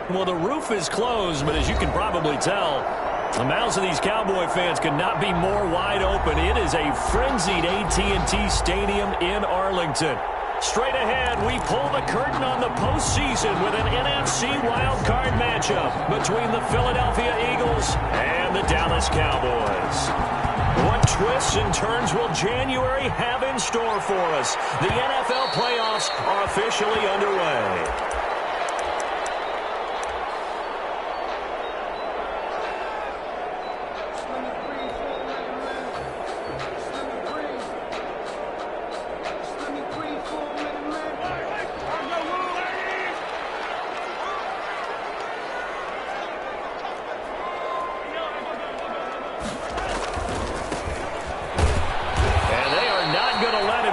Well, the roof is closed, but as you can probably tell, the mouths of these Cowboy fans could not be more wide open. It is a frenzied AT&T Stadium in Arlington. Straight ahead, we pull the curtain on the postseason with an NFC wildcard matchup between the Philadelphia Eagles and the Dallas Cowboys. What twists and turns will January have in store for us? The NFL playoffs are officially underway.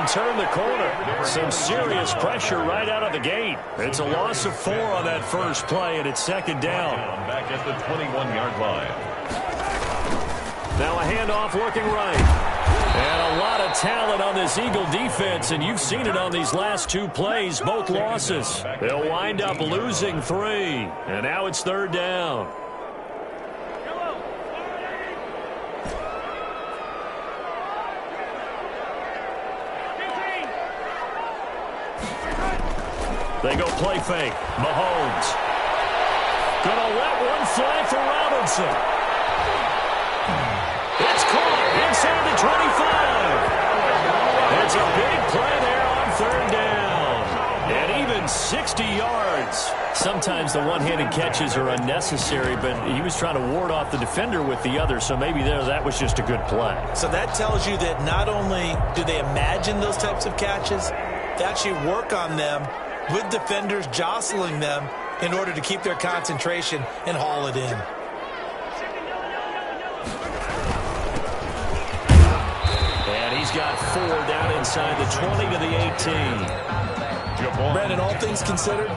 Turn the corner. Some serious pressure right out of the gate. It's a loss of 4 on that first play, and it's second down. Back at the 21-yard line. Now a handoff looking right. And a lot of talent on this Eagle defense, and you've seen it on these last 2 plays, both losses. They'll wind up losing 3, and now it's third down. They go play fake. Mahomes. Gonna let one fly for Robinson. It's caught inside the 25. It's a big play there on third down. And even 60 yards. Sometimes the one-handed catches are unnecessary, but he was trying to ward off the defender with the other, so maybe that was just a good play. So that tells you that not only do they imagine those types of catches, they actually work on them with defenders jostling them in order to keep their concentration and haul it in. And he's got 4 down inside the 20 to the 18. Brandon, all things considered,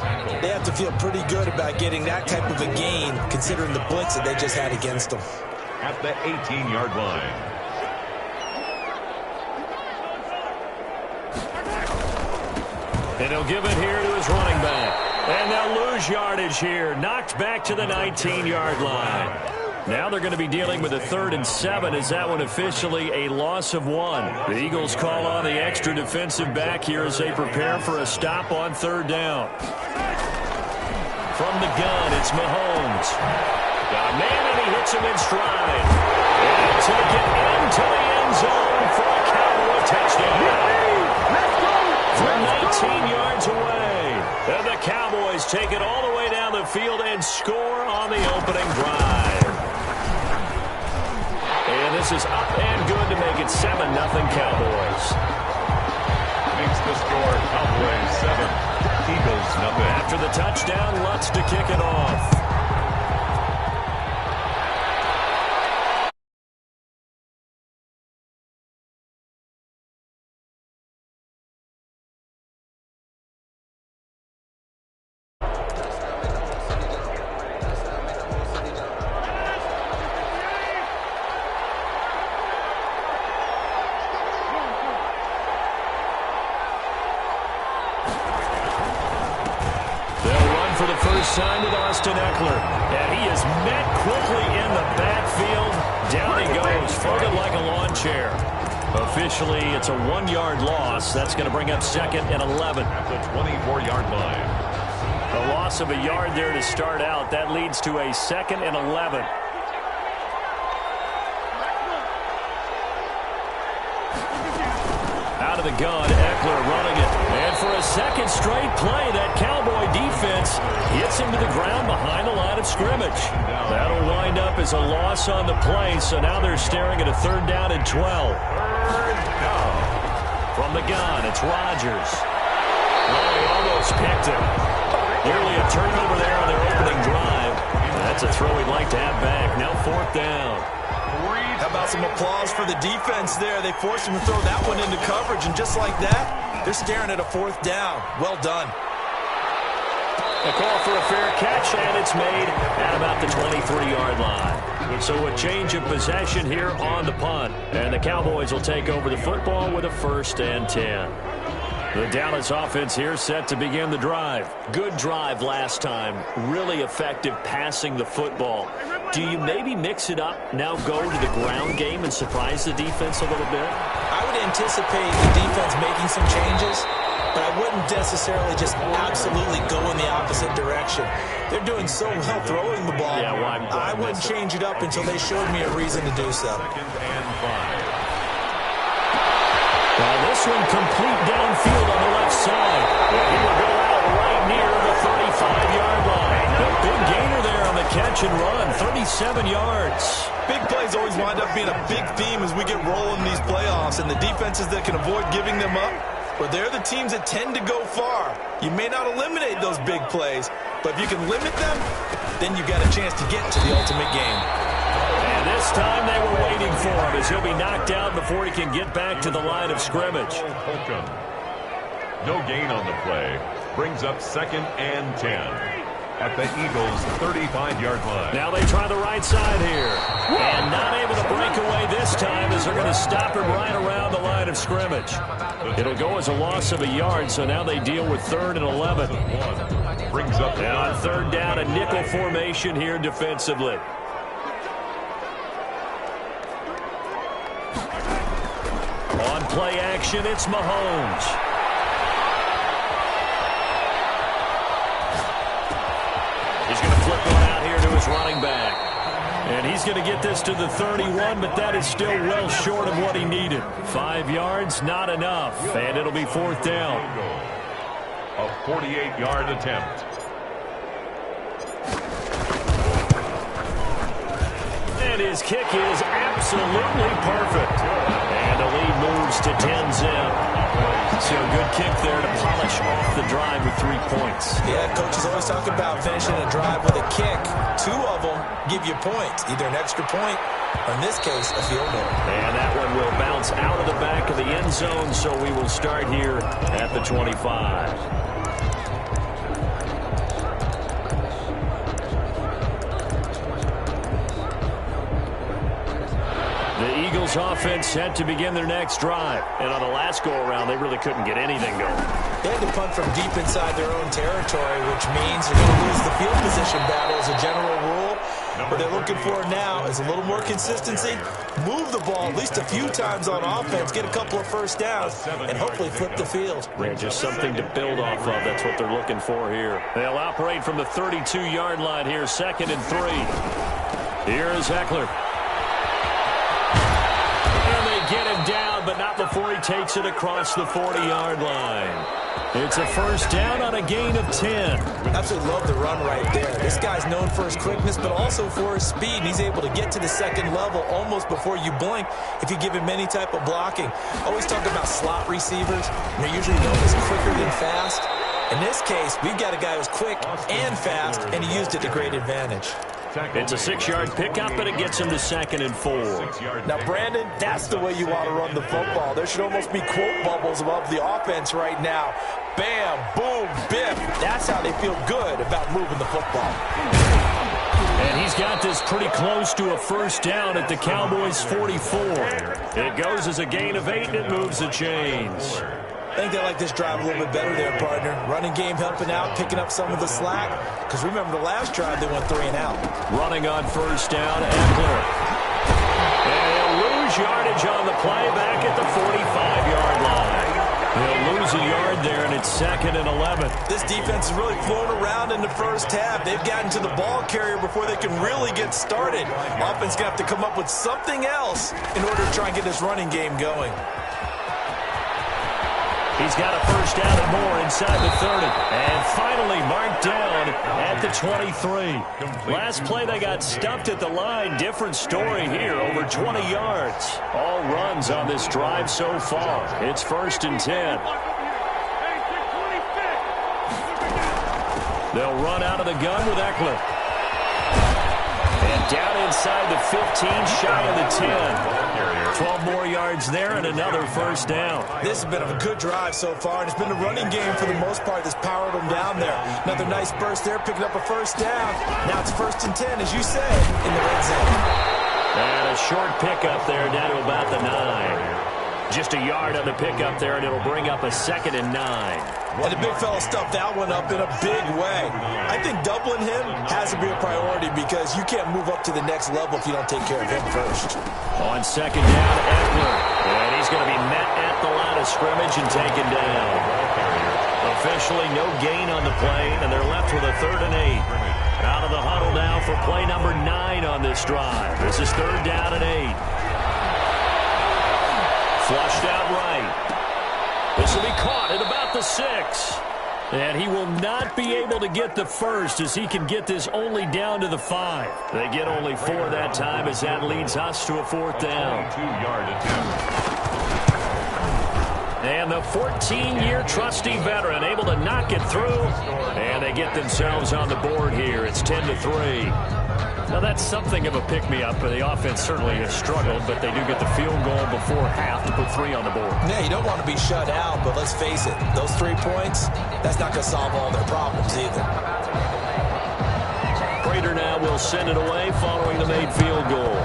they have to feel pretty good about getting that type of a gain considering the blitz that they just had against them. At the 18-yard line. And he'll give it here to his running back. And they'll lose yardage here. Knocked back to the 19-yard line. Now they're going to be dealing with a 3rd and 7. Is that one officially a loss of 1? The Eagles call on the extra defensive back here as they prepare for a stop on third down. From the gun, it's Mahomes. Got a man, and he hits him in stride. And take it into the end zone for a Cowboy touchdown. From 19 yards away. And the Cowboys take it all the way down the field and score on the opening drive. And this is up and good to make it 7-0 Cowboys. Makes the score Cowboys 7, Eagles 0. After the touchdown, Lutz to kick it off. Time with Austin Eckler, and he is met quickly in the backfield. Down he goes, floated like a lawn chair. Officially, it's a 1-yard loss. That's going to bring up 2nd and 11. At the 24-yard line. A loss of a yard there to start out. That leads to a 2nd and 11. Out of the gun, Eckler running it. And for a second straight play, that Cowboy defense hits him to the ground behind the line of scrimmage. That'll wind up as a loss on the play, so now they're staring at a 3rd down and 12. From the gun, it's Rodgers. Oh, he almost picked him. Nearly a turnover there on their opening drive. That's a throw he'd like to have back. Now 4th down. How about some applause for the defense there? They forced him to throw that one into coverage, and just like that, they're staring at a 4th down. Well done. A call for a fair catch, and it's made at about the 23-yard line. So a change of possession here on the punt. And the Cowboys will take over the football with a 1st and 10. The Dallas offense here set to begin the drive. Good drive last time. Really effective passing the football. Do you maybe mix it up, now go to the ground game and surprise the defense a little bit? I would anticipate the defense making some changes, but I wouldn't necessarily just absolutely go in the opposite direction. They're doing so well throwing the ball. Yeah, well, I wouldn't change it up until they showed me a reason to do so. Second and 5. Well, this one complete downfield on the left side. He will go out right near the 35-yard line. A big gainer there on the catch and run, 37 yards. Big plays always wind up being a big theme as we get rolling in these playoffs, and the defenses that can avoid giving them up, well, they're the teams that tend to go far. You may not eliminate those big plays, but if you can limit them, then you've got a chance to get to the ultimate game. And this time they were waiting for him as he'll be knocked out before he can get back to the line of scrimmage. No gain on the play. Brings up second and 10 at the Eagles' 35-yard line. Now they try the right side here. And not able to break away this time as they're going to stop him right around the line of scrimmage. It'll go as a loss of a yard, so now they deal with 3rd and 11. Brings up And on 3rd down, a nickel formation here defensively. On play action, it's Mahomes. He's going to flip one out here to his running back. And he's going to get this to the 31, but that is still well short of what he needed. 5 yards, not enough. And it'll be 4th down. A 48-yard attempt. And his kick is absolutely perfect. And the lead moves to 10-zip. So a good kick there to polish off the drive with 3 points. Yeah, coaches always talk about finishing a drive with a kick. 2 of them give you points, either an extra point or, in this case, a field goal. And that one will bounce out of the back of the end zone, so we will start here at the 25. The Eagles offense set to begin their next drive. And on the last go-around, they really couldn't get anything going. They had to punt from deep inside their own territory, which means they're going to lose the field position battle as a general rule. What they're looking for now is a little more consistency, move the ball at least a few times on offense, get a couple of first downs, and hopefully flip the field. Yeah, just something to build off of. That's what they're looking for here. They'll operate from the 32-yard line here, 2nd and 3. Here is Eckler. Get him down, but not before he takes it across the 40-yard line. It's a first down on a gain of 10. Absolutely love the run right there. This guy's known for his quickness, but also for his speed. And he's able to get to the 2nd level almost before you blink if you give him any type of blocking. Always talk about slot receivers. They're usually known as quicker than fast. In this case, we've got a guy who's quick and fast, and he used it to great advantage. It's a 6-yard pickup, but it gets him to 2nd and 4. Now, Brandon, that's the way you want to run the football. There should almost be quote bubbles above the offense right now. Bam, boom, biff. That's how they feel good about moving the football. And he's got this pretty close to a first down at the Cowboys' 44. It goes as a gain of 8, and it moves the chains. I think they like this drive a little bit better there, partner. Running game helping out, picking up some of the slack. Because remember, the last drive, they went 3 and out. Running on first down, Eckler. And he'll lose yardage on the play back at the 45-yard line. He'll lose a yard there, and it's 2nd and 11. This defense is really flown around in the first half. They've gotten to the ball carrier before they can really get started. Offense going to have to come up with something else in order to try and get this running game going. He's got a first down and more inside the 30. And finally marked down at the 23. Last play they got stuffed at the line. Different story here, over 20 yards. All runs on this drive so far. It's 1st and 10. They'll run out of the gun with Eckler. And down inside the 15, shy of the 10. 12 more yards there and another first down. This has been a good drive so far, and it's been a running game for the most part that's powered them down there. Another nice burst there, picking up a first down. Now it's 1st and 10, as you said, in the red zone. And a short pickup there down to about the 9. Just a yard on the pickup there, and it'll bring up a 2nd and 9. And the big fella stuffed that one up in a big way. I think doubling him has to be a priority because you can't move up to the next level if you don't take care of him first. On 2nd down, Eckler. And he's going to be met at the line of scrimmage and taken down. Officially no gain on the play, and they're left with a 3rd and 8. Out of the huddle now for play number 9 on this drive. This is 3rd down and 8. Flushed out right. This will be caught at about the 6. And he will not be able to get the first as he can get this only down to the 5. They get only 4 that time as that leads us to a 4th down. 2-yard attempt. And the 14-year trusty veteran able to knock it through. And they get themselves on the board here. It's 10-3. Now, that's something of a pick-me-up. The offense certainly has struggled, but they do get the field goal before half to put 3 on the board. Yeah, you don't want to be shut out, but let's face it, those 3 points, that's not going to solve all their problems either. Prater now will send it away following the made field goal.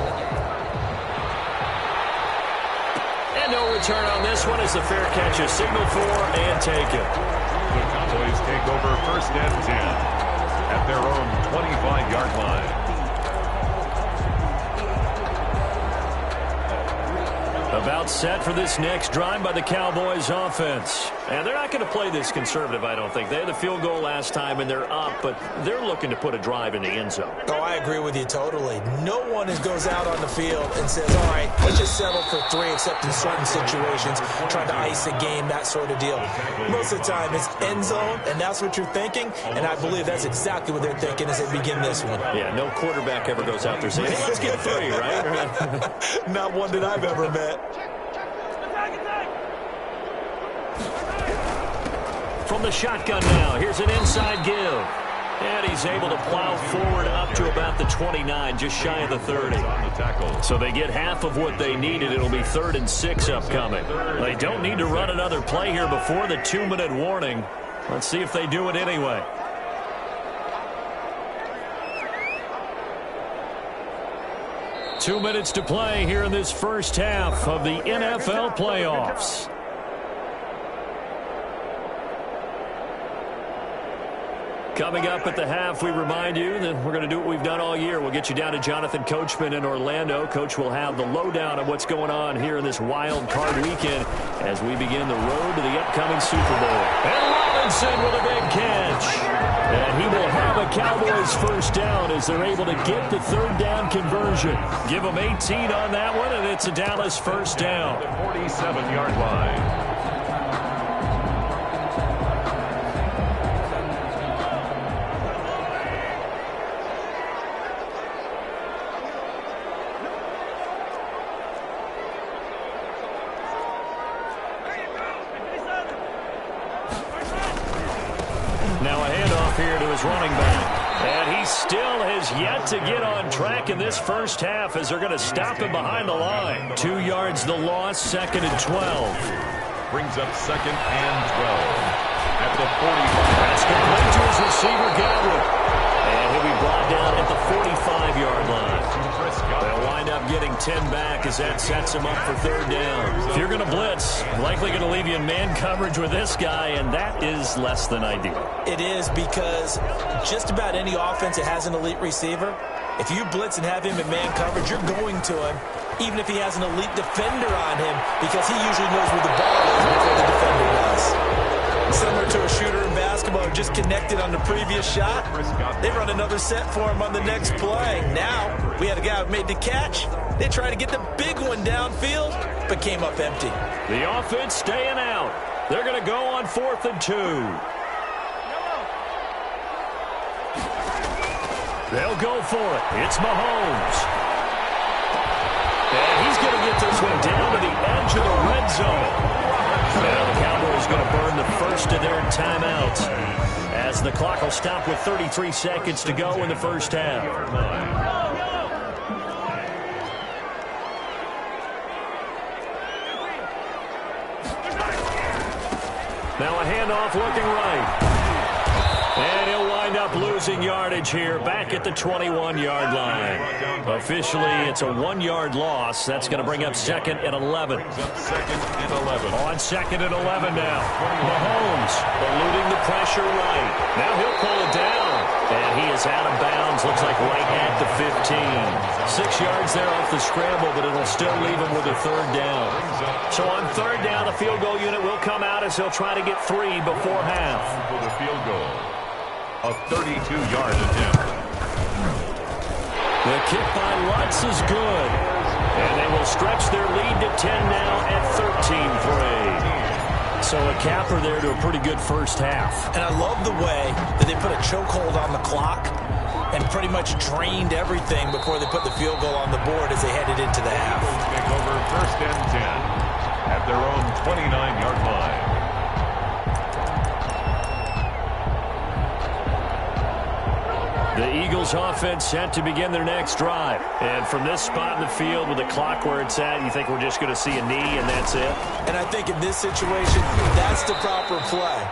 And no return on this one as the fair catch is signaled for and taken. The Cowboys take over 1st and 10 at their own 25-yard line. About set for this next drive by the Cowboys offense. And they're not going to play this conservative, I don't think. They had the field goal last time, and they're up, but they're looking to put a drive in the end zone. Oh, I agree with you totally. No one goes out on the field and says, all right, let's just settle for 3, except in certain situations, trying to ice a game, that sort of deal. Most of the time, it's end zone, and that's what you're thinking, and I believe that's exactly what they're thinking as they begin this one. Yeah, no quarterback ever goes out there saying, hey, let's get 3, right? Not one that I've ever met. From the shotgun now, here's an inside give. And he's able to plow forward up to about the 29, just shy of the 30. So they get half of what they needed. It'll be 3rd and 6 upcoming. They don't need to run another play here before the 2-minute warning. Let's see if they do it anyway. Two minutes to play here in this first half of the NFL playoffs. Coming up at the half, we remind you that we're going to do what we've done all year. We'll get you down to Jonathan Coachman in Orlando. Coach will have the lowdown of what's going on here in this wild card weekend as we begin the road to the upcoming Super Bowl. And Robinson with a big catch. And he will have a Cowboys first down as they're able to get the 3rd down conversion. Give them 18 on that one, and it's a Dallas first down. The 47-yard line. Running back. And he still has yet to get on track in this first half as they're going to stop him behind the line. 2 yards the loss, 2nd and 12. Brings up 2nd and 12 at the 45. That's complete to his receiver, Godwin. And he'll be brought down at the 45-yard line. They'll wind up getting 10 back as that sets him up for 3rd down. If you're going to blitz, likely going to leave you in man coverage with this guy, and that is less than ideal. It is because just about any offense that has an elite receiver, if you blitz and have him in man coverage, you're going to him, even if he has an elite defender on him, because he usually knows where the ball is before the defender does. Similar to a shooter in basketball who just connected on the previous shot. They run another set for him on the next play. Now, we had a guy who made the catch. They tried to get the big one downfield, but came up empty. The offense staying out. They're going to go on 4th and 2. They'll go for it. It's Mahomes. And he's going to get this one down to the edge of the red zone. Now the Cowboys going to burn the first of their timeouts as the clock will stop with 33 seconds to go in the first half. Now a handoff looking right. And he'll wind up up losing yardage here back at the 21-yard line. Officially, it's a 1-yard loss. That's going to bring up 2nd and 11. On 2nd and 11 now. Mahomes eluding the pressure right. Now he'll pull it down. And he is out of bounds. Looks like right at the 15. 6 yards there off the scramble, but it'll still leave him with a 3rd down. So on 3rd down, the field goal unit will come out as he'll try to get 3 before half. For the field goal, a 32-yard attempt. The kick by Lutz is good. And they will stretch their lead to 10 now at 13-3. So a capper there to a pretty good first half. And I love the way that they put a chokehold on the clock and pretty much drained everything before they put the field goal on the board as they headed into the half. Take over 1st and 10 at their own 29-yard line. The Eagles offense set to begin their next drive. And from this spot in the field with the clock where it's at, you think we're just going to see a knee and that's it? And I think in this situation, that's the proper play.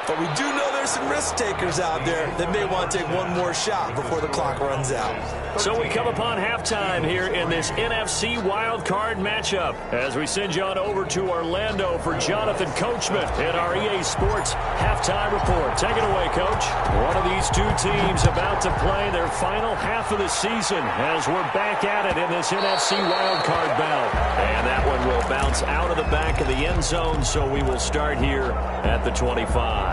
But we do know there's some risk takers out there that may want to take one more shot before the clock runs out. So we come upon halftime here in this NFC Wildcard matchup as we send you on over to Orlando for Jonathan Coachman in our EA Sports Halftime Report. Take it away, Coach. One of these two teams about to play their final half of the season as we're back at it in this NFC Wildcard bout. And that one will bounce out of the back of the end zone, so we will start here at the 25.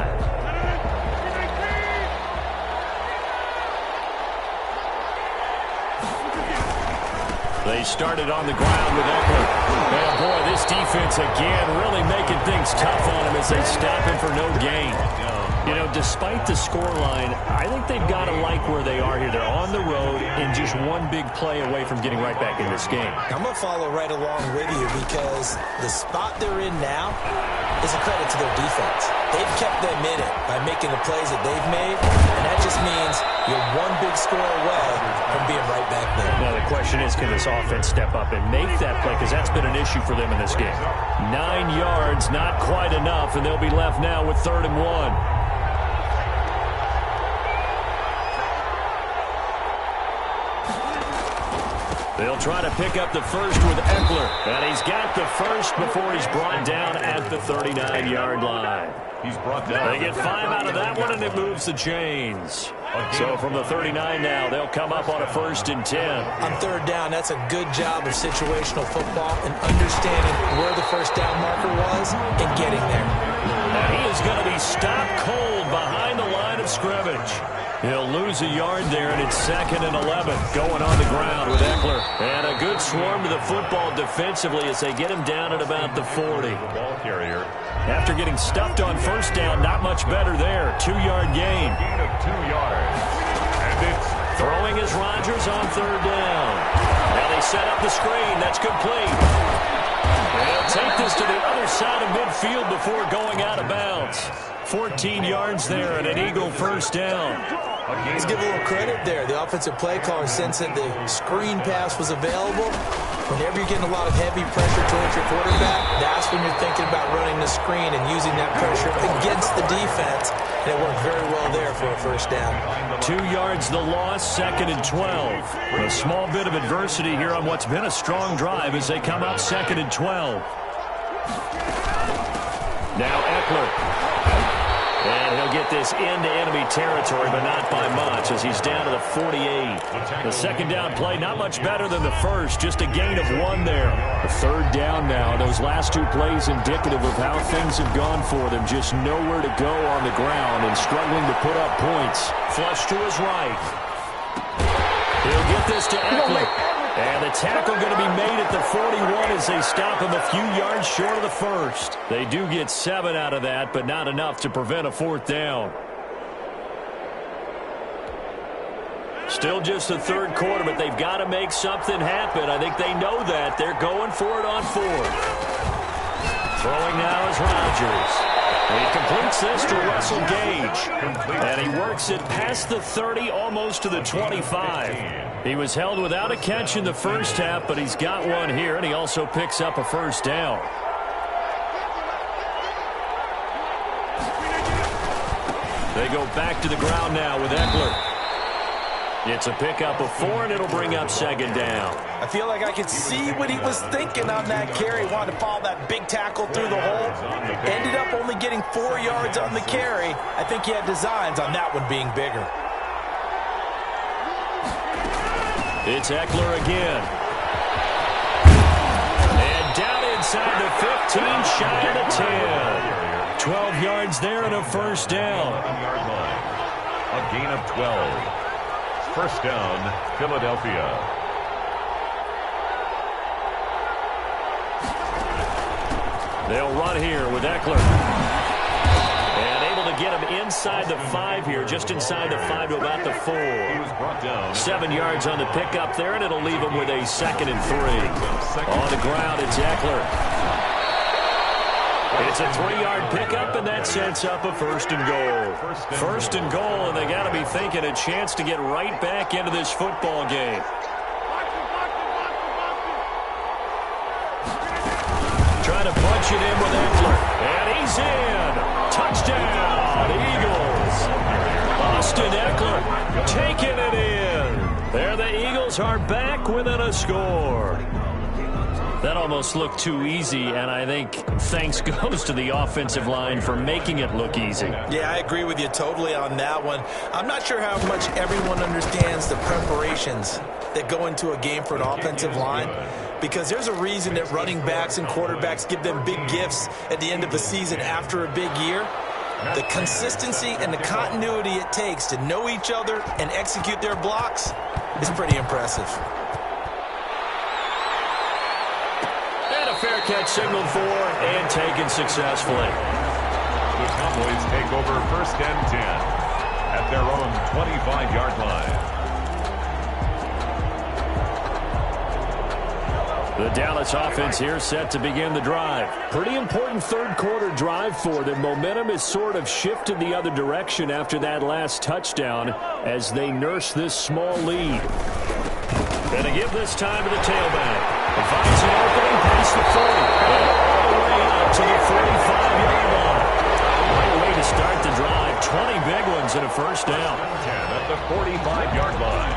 They started on the ground with Eckler. And boy, this defense again really making things tough on him as they stop him for no gain. You know, despite the scoreline, I think they've got to like where they are here. They're on the road and just one big play away from getting right back in this game. I'm going to follow right along with you because the spot they're in now is a credit to their defense. They've kept them in it by making the plays that they've made, and that just means you're one big score away from being right back there. Now the question is, can this offense step up and make that play? Because that's been an issue for them in this game. 9 yards, not quite enough, and they'll be left now with 3rd and 1. They'll try to pick up the first with Eckler. And he's got the first before he's brought down at the 39-yard line. He's brought down. They get 5 out of that one, and it moves the chains. So from the 39 now, they'll come up on a 1st and 10. On 3rd down, that's a good job of situational football and understanding where the first down marker was and getting there. And he is going to be stopped cold behind the line of scrimmage. He'll lose a yard there, and it's 2nd and 11. Going on the ground with Eckler. And a good swarm to the football defensively as they get him down at about the 40. Ball carrier. After getting stuffed on 1st down, not much better there. 2-yard gain. Gain of 2 yards. And it's throwing is Rodgers on 3rd down. Now they set up the screen. That's complete. They'll take this to the other side of midfield before going out of bounds. 14 yards there and an Eagle 1st down. Let's give a little credit there. The offensive play caller sensed that the screen pass was available. Whenever you're getting a lot of heavy pressure towards your quarterback, that's when you're thinking about running the screen and using that pressure against the defense. And it worked very well there for a 1st down. 2 yards the loss, 2nd and 12. A small bit of adversity here on what's been a strong drive as they come up 2nd and 12. Now Eckler. And he'll get this into enemy territory, but not by much as he's down to the 48. The 2nd down play, not much better than the first, just a gain of 1 there. The 3rd down now. Those last 2 plays indicative of how things have gone for them. Just nowhere to go on the ground and struggling to put up points. Flush to his right. He'll get this to Eckler. And the tackle going to be made at the 41 as they stop him a few yards short of the first. They do get 7 out of that, but not enough to prevent a 4th down. Still just the 3rd quarter, but they've got to make something happen. I think they know that. They're going for it on 4th. Throwing now is Rodgers. He completes this to Russell Gage. And he works it past the 30, almost to the 25. He was held without a catch in the first half, but he's got one here, and he also picks up a 1st down. They go back to the ground now with Eckler. It's a pickup of 4, and it'll bring up second down. I feel like I could see what he was thinking on that carry. Wanted to follow that big tackle through the hole. Ended up only getting 4 yards on the carry. I think he had designs on that one being bigger. It's Eckler again. And down inside the 15, shy of the 10. 12 yards there and a first down. A gain of 12. First down, Philadelphia. They'll run here with Eckler. And able to get him inside the 5 here, just inside the 5 to about the 4. He was brought down. 7 yards on the pickup there, and it'll leave him with a 2nd and 3. On the ground, it's Eckler. It's a 3-yard pickup, and that sets up a first and goal. First and goal, and they got to be thinking a chance to get right back into this football game. Trying to punch it in with Eckler. And he's in. Touchdown, Eagles. Austin Eckler taking it in. There the Eagles are back within a score. That almost looked too easy, and I think thanks goes to the offensive line for making it look easy. Yeah, I agree with you totally on that one. I'm not sure how much everyone understands the preparations that go into a game for an offensive line, because there's a reason that running backs and quarterbacks give them big gifts at the end of a season after a big year. The consistency and the continuity it takes to know each other and execute their blocks is pretty impressive. Fair catch signaled for and taken successfully. The Cowboys take over first and 10 at their own 25-yard line. The Dallas offense here set to begin the drive. Pretty important third-quarter drive for them. Momentum has sort of shifted the other direction after that last touchdown as they nurse this small lead. And to give this time to the tailback. Finds an opening past the 40. All the way out to the 45-yard line. Great way to start the drive. 20 big ones and a first down. 10 at the 45-yard line.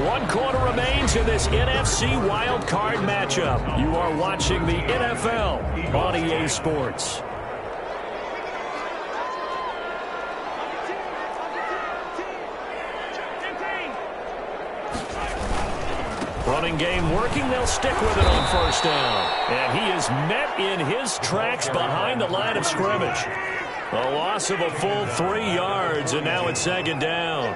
1 quarter remains in this NFC Wildcard matchup. You are watching the NFL on EA Sports. Running game working. They'll stick with it on first down. And he is met in his tracks behind the line of scrimmage. A loss of a full 3 yards, and now it's second down.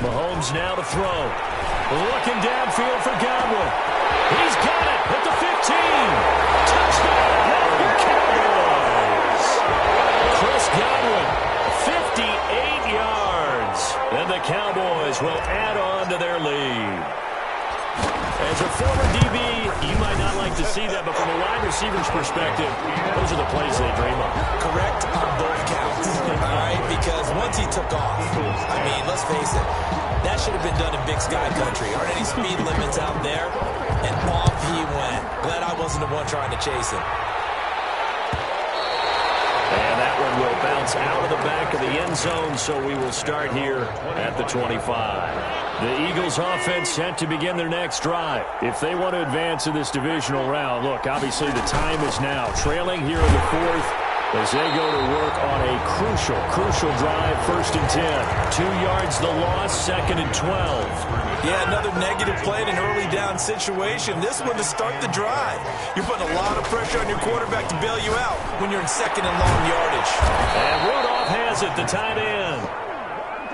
Mahomes now to throw. Looking downfield for Godwin. He's got it at the 15. Touchdown, Cowboys. Chris Godwin, 58 yards. And the Cowboys will add on to their lead. As a former DB, you might not like to see that, but from a wide receiver's perspective, those are the plays they dream of. Correct on both counts, all right? Because once he took off, I mean, let's face it, that should have been done in Big Sky Country. Aren't any speed limits out there? And off he went. Glad I wasn't the one trying to chase him. And that one will bounce out of the back of the end zone, so we will start here at the 25. The Eagles offense set to begin their next drive. If they want to advance in this divisional round, look, obviously the time is now. Trailing here in the 4th as they go to work on a crucial drive, 1st and 10. 2 yards the loss, 2nd and 12. Yeah, another negative play in an early down situation. This one to start the drive. You're putting a lot of pressure on your quarterback to bail you out when you're in 2nd and long yardage. And Rudolph has it, the tight end.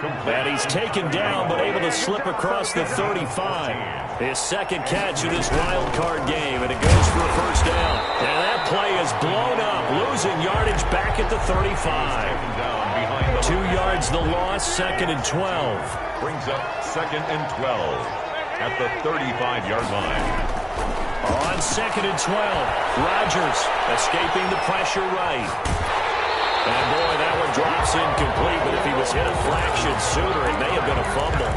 And he's taken down, but able to slip across the 35. His second catch of this wild card game, and it goes for a first down. And that play is blown up, losing yardage back at the 35. 2 yards the loss, 2nd and 12. Brings up 2nd and 12 at the 35-yard line. On 2nd and 12, Rodgers escaping the pressure right. And boy, that one drops incomplete, but if he was hit a fraction sooner, it may have been a fumble.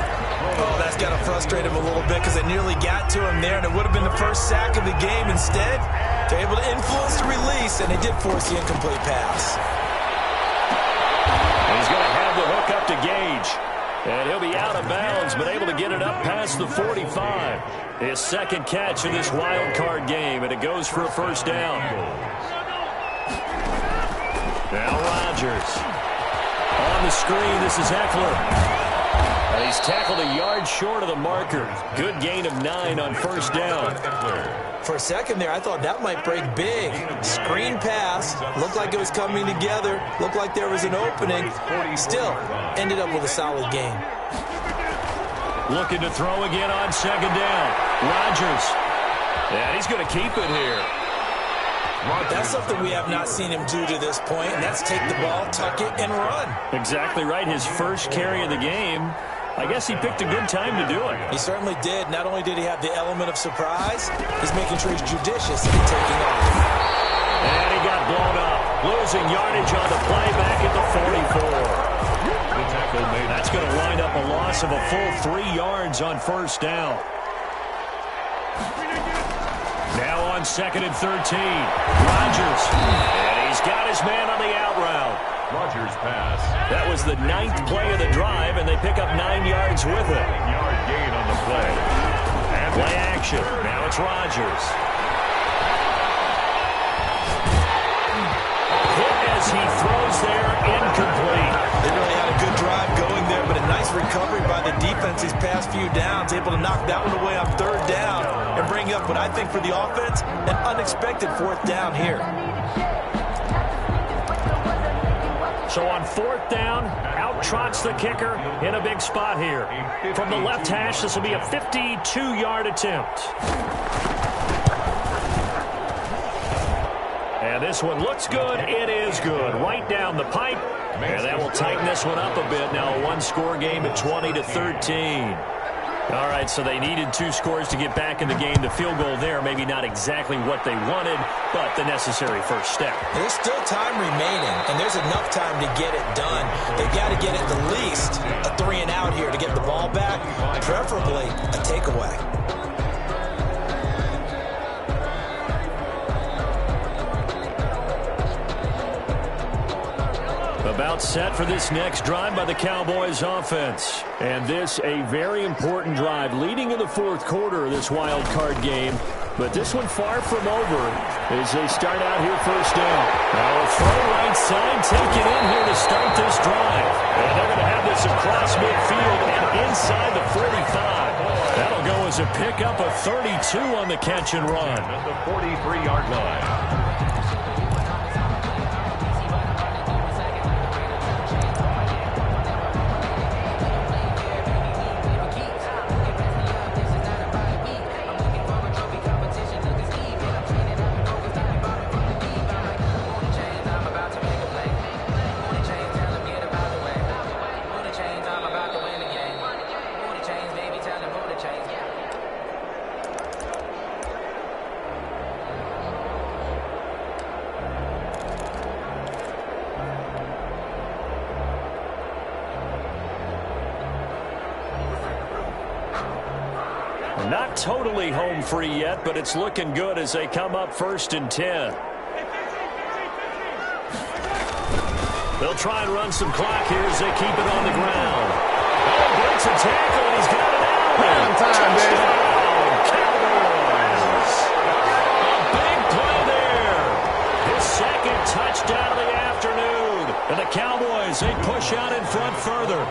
Oh, that's got to frustrate him a little bit because they nearly got to him there, and it would have been the first sack of the game. Instead, they're able to influence the release, and they did force the incomplete pass. And he's going to have the hook up to Gage. And he'll be out of bounds, but able to get it up past the 45. His second catch in this wild card game, and it goes for a first down. Now Rodgers. On the screen, this is Eckler. And he's tackled a yard short of the marker. Good gain of 9 on first down. For a second there, I thought that might break big. Screen pass. Looked like it was coming together. Looked like there was an opening. Still, ended up with a solid game. Looking to throw again on second down. Rodgers. And he's going to keep it here. That's something we have not seen him do to this point, and that's take the ball, tuck it, and run. Exactly right. His first carry of the game. I guess he picked a good time to do it. He certainly did. Not only did he have the element of surprise, he's making sure he's judicious in taking off. And he got blown up. Losing yardage on the play back at the 44. The tackle made. That's going to wind up a loss of a full 3 yards on first down. Now on second and 13. Rodgers. And he's got his man on the out route. Rodgers pass. That was the 9th play of the drive, and they pick up 9 yards with it. 8-yard gain on the play. And Play action. Now it's Rodgers. Hit as he throws there, incomplete. They really had a good drive going there, but a nice recovery by the defense these past few downs, able to knock that one away on third down and bring up what I think for the offense, an unexpected fourth down here. So on fourth down, out trots the kicker in a big spot here. From the left hash, this will be a 52-yard attempt. And this one looks good. It is good. Right down the pipe. And that will tighten this one up a bit. Now a one-score game at 20-13. All right, so they needed 2 scores to get back in the game. The field goal there, maybe not exactly what they wanted, but the necessary first step. There's still time remaining, and there's enough time to get it done. They've got to get at the least a 3-and-out here to get the ball back, preferably a takeaway. About set for this next drive by the Cowboys offense. And this a very important drive leading in the fourth quarter of this wild card game. But this one far from over as they start out here first down. Now a throw right side, take it in here to start this drive. And they're going to have this across midfield and inside the 45. That'll go as a pickup of 32 on the catch and run. At the 43-yard line. Not totally home free yet, but it's looking good as they come up 1st and 10. They'll try and run some clock here as they keep it on the ground. Oh, breaks a tackle, and he's got it out. Touchdown, Cowboys. A big play there. His second touchdown of the afternoon. And the Cowboys, they push out in front further.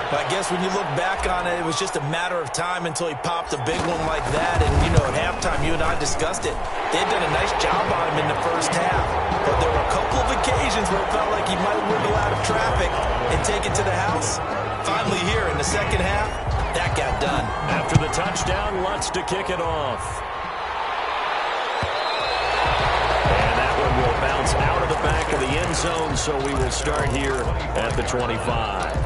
I guess when you look back on it, it was just a matter of time until he popped a big one like that. And, you know, at halftime, you and I discussed it. They'd done a nice job on him in the first half. But there were a couple of occasions where it felt like he might wiggle out of traffic and take it to the house. Finally here in the second half, that got done. After the touchdown, Lutz to kick it off. And that one will bounce out of the back of the end zone, so we will start here at the 25.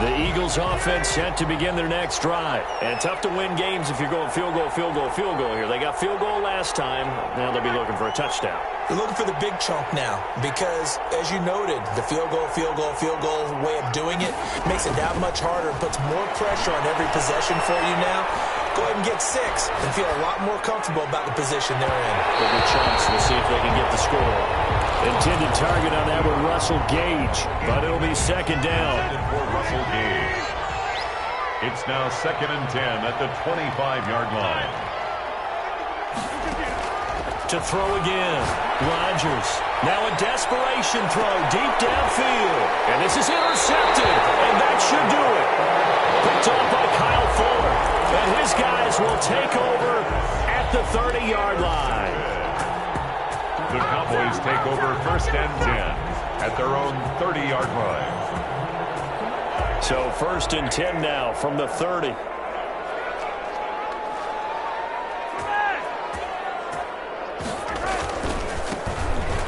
The Eagles offense set to begin their next drive. And tough to win games if you're going field goal, field goal, field goal here. They got field goal last time. Now they'll be looking for a touchdown. They're looking for the big chunk now because, as you noted, the field goal way of doing it makes it that much harder and puts more pressure on every possession for you now. Go ahead and get 6 and feel a lot more comfortable about the position they're in. Bigger chunks. We'll see if they can get the score. Intended target on that one, Russell Gage, but it'll be second down. For Russell Gage. It's now 2nd and 10 at the 25-yard line. To throw again, Rodgers. Now a desperation throw deep downfield. And this is intercepted, and that should do it. Picked off by Kyle Fuller. And his guys will take over at the 30-yard line. The Cowboys take over 1st and 10 at their own 30-yard line. So 1st and 10 now from the 30.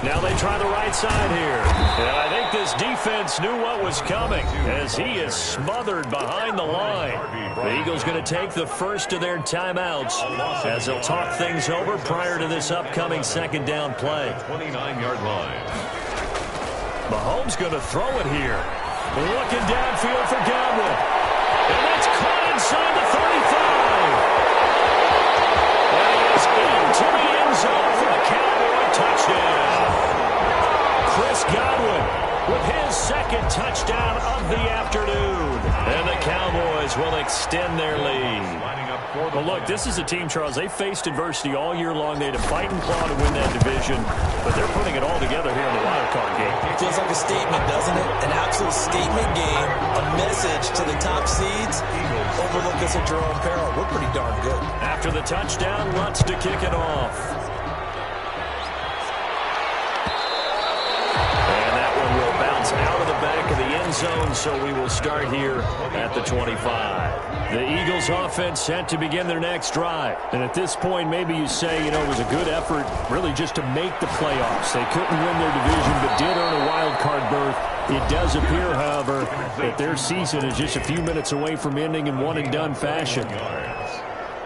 Now they try the right side here. And I think this defense knew what was coming as he is smothered behind the line. The Eagles going to take the first of their timeouts as they'll talk things over prior to this upcoming 2nd down play. 29-yard line. Mahomes going to throw it here. Looking downfield for Godwin. And that's caught inside the 35. And it is into the end zone for the Cowboy touchdown. Chris Godwin with his 2nd touchdown of the afternoon. And the Cowboys will extend their lead. Well, look, this is a team, Charles, they faced adversity all year long. They had to fight and claw to win that division, but they're putting it all together here in the Wildcard game. Feels like a statement, doesn't it? An absolute statement game, a message to the top seeds. Overlook us at your own peril. We're pretty darn good. After the touchdown, Lutz to kick it off. Out of the back of the end zone, so we will start here at the 25. The Eagles offense set to begin their next drive. And at this point, maybe you say, it was a good effort really just to make the playoffs. They couldn't win their division, but did earn a wild card berth. It does appear, however, that their season is just a few minutes away from ending in one-and-done fashion.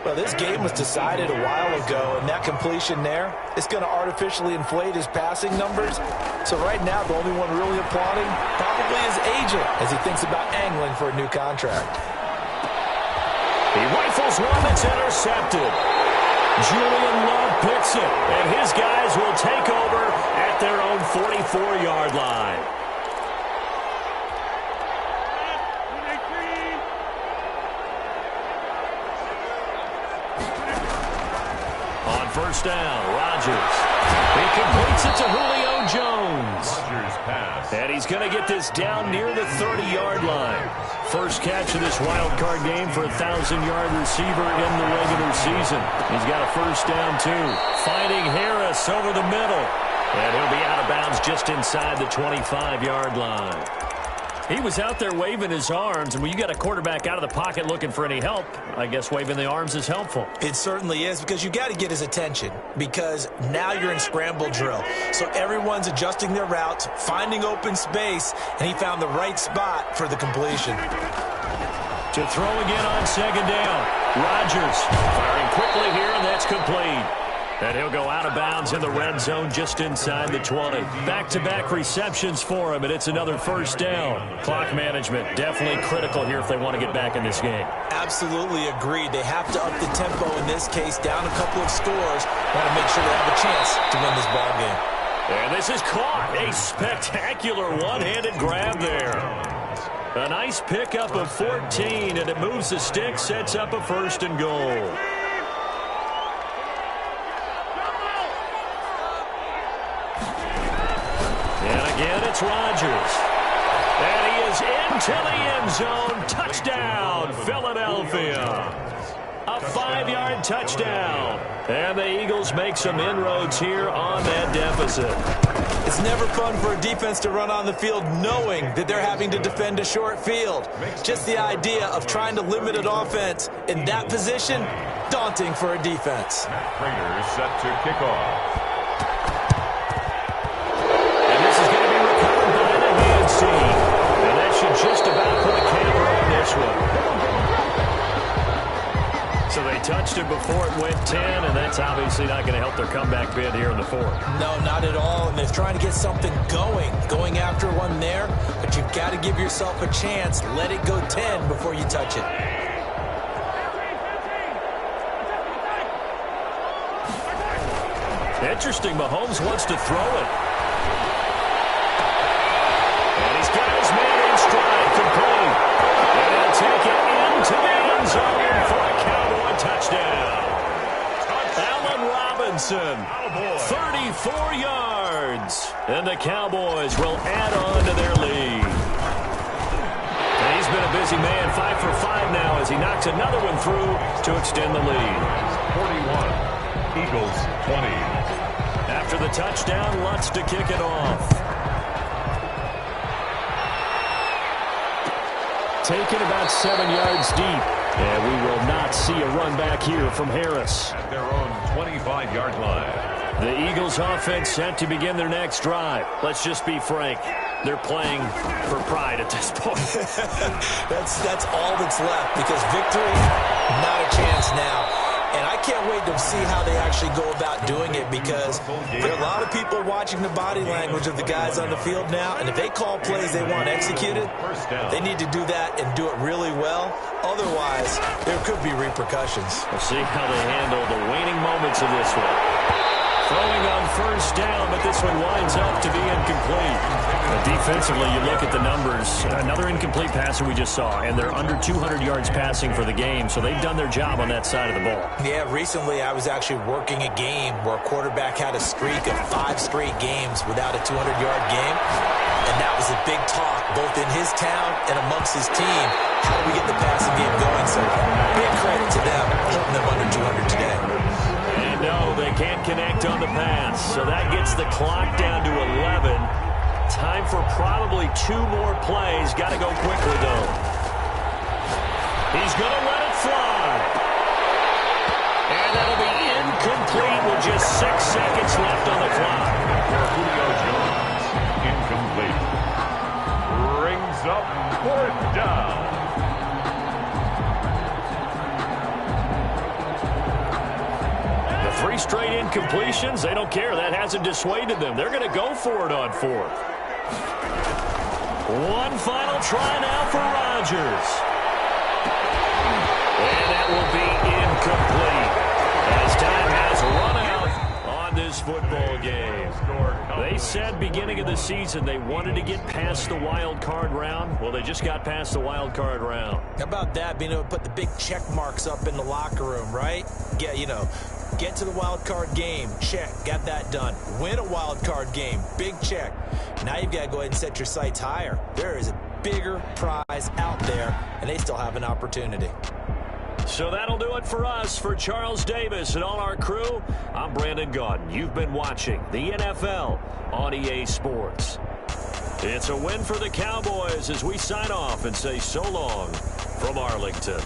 Well, this game was decided a while ago, and that completion there is going to artificially inflate his passing numbers. So right now, the only one really applauding probably his agent as he thinks about angling for a new contract. He rifles one that's intercepted. Julian Love picks it, and his guys will take over at their own 44-yard line. First down, Rodgers. He completes it to Julio Jones. Rodgers pass. And he's going to get this down near the 30-yard line. First catch of this wild card game for a 1,000-yard receiver in the regular season. He's got a first down, too. Finding Harris over the middle. And he'll be out of bounds just inside the 25-yard line. He was out there waving his arms, and when you got a quarterback out of the pocket looking for any help, I guess waving the arms is helpful. It certainly is, because you got to get his attention, because now you're in scramble drill. So everyone's adjusting their routes, finding open space, and he found the right spot for the completion. To throw again on 2nd down. Rodgers firing quickly here, and that's complete. And he'll go out of bounds in the red zone just inside the 20. Back-to-back receptions for him, and it's another first down. Clock management definitely critical here if they want to get back in this game. Absolutely agreed. They have to up the tempo in this case, down a couple of scores. Want to make sure they have a chance to win this ball game. And this is caught. A spectacular one-handed grab there. A nice pickup of 14, and it moves the stick, sets up a 1st and goal. Again, it's Rodgers. And he is into the end zone. Touchdown, Philadelphia. A 5-yard touchdown. And the Eagles make some inroads here on that deficit. It's never fun for a defense to run on the field knowing that they're having to defend a short field. Just the idea of trying to limit an offense in that position, daunting for a defense. Prater set to kick off. And that should just about put a camera before it went 10, and that's obviously not going to help their comeback bid here in the fourth. No, not at all. And they're trying to get something going after one there, but you've got to give yourself a chance. Let it go 10 before you touch it. Interesting, Mahomes wants to throw it. And he's got his man in stride, complete. And he'll take it into the end zone for a Cowboy touchdown. Allen Robinson, 34 yards. And the Cowboys will add on to their lead. And he's been a busy man, 5 for 5 now as he knocks another one through to extend the lead. 41, Eagles 20. After the touchdown, Lutz to kick it off. Taken about 7 yards deep. And we will not see a run back here from Harris. At their own 25-yard line. The Eagles offense set to begin their next drive. Let's just be frank. They're playing for pride at this point. That's all that's left because victory, not a chance now. And I can't wait to see how they actually go about doing it because there are a lot of people watching the body language of the guys on the field now. And if they call plays they want executed, they need to do that and do it really well. Otherwise, there could be repercussions. We'll see how they handle the waning moments of this one. Throwing on first down, but this one winds up to be incomplete. Defensively, you look at the numbers. Another incomplete passer we just saw, and they're under 200 yards passing for the game, so they've done their job on that side of the ball. Yeah, recently I was actually working a game where a quarterback had a streak of 5 straight games without a 200-yard game, and that was a big talk both in his town and amongst his team. How do we get the passing game going? So big credit to them, holding them under 200 today. And no, they can't connect on the pass, so that gets the clock down to 11. Time for probably 2 more plays. Got to go quickly, though. He's going to let it fly. And that'll be incomplete with just 6 seconds left on the clock. Julio Jones, incomplete. Brings up 4th down. The 3 straight incompletions, they don't care. That hasn't dissuaded them. They're going to go for it on 4th. One final try now for Rodgers. And that will be incomplete as time has run out on this football game. They said beginning of the season they wanted to get past the wild card round. Well, they just got past the wild card round. How about that, being able to put the big check marks up in the locker room, right? Get to the wild card game, check, got that done. Win a wild card game, big check. Now you've got to go ahead and set your sights higher. There is a bigger prize out there, and they still have an opportunity. So that'll do it for us. For Charles Davis and all our crew, I'm Brandon Gaudin. You've been watching the NFL on EA Sports. It's a win for the Cowboys as we sign off and say so long from Arlington.